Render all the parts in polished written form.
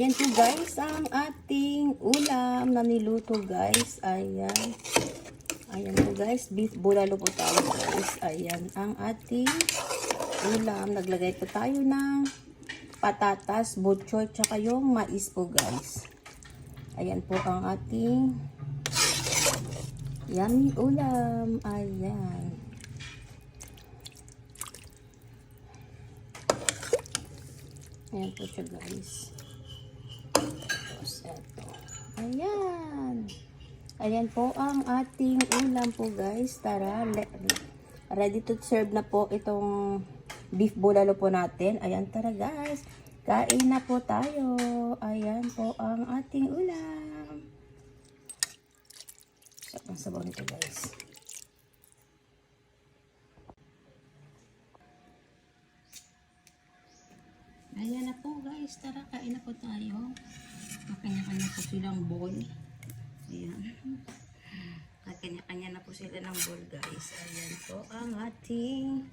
Ayan po guys, ang ating ulam na niluto guys. Ayan. Ayan po guys, beef bulalo po tayo guys. Ayan ang ating ulam. Naglagay po tayo ng patatas, butchoy, tsaka yung mais po guys. Ayan po ang ating yummy ulam. Ayan. Ayan po siya guys. Tapos eto. Ayan. Ayan po ang ating ulam po guys. Tara, ready to serve na po itong beef bulalo po natin. Ayan, tara guys. Kain na po tayo. Ayan po ang ating ulam. Sarap ang sabaw nito guys. Ayan na po guys. Tara, kain na po tayo. Kanya-kanya po silang bowl. Ayan. Kanya-kanya na po sila ng bowl guys. Ayan po ang ating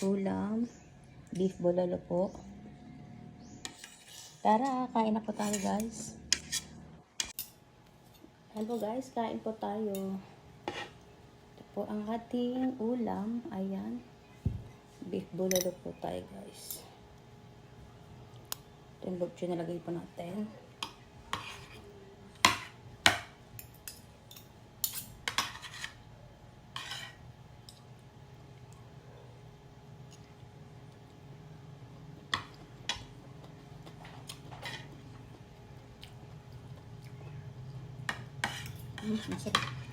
ulam. Beef bulalo po. Tara, kain na po tayo guys. Ayan po guys, kain po tayo. Ito po ang ating ulam. Ayan. Beef bulalo po tayo guys. Ito yung butchoy na lagay po natin. Masarap.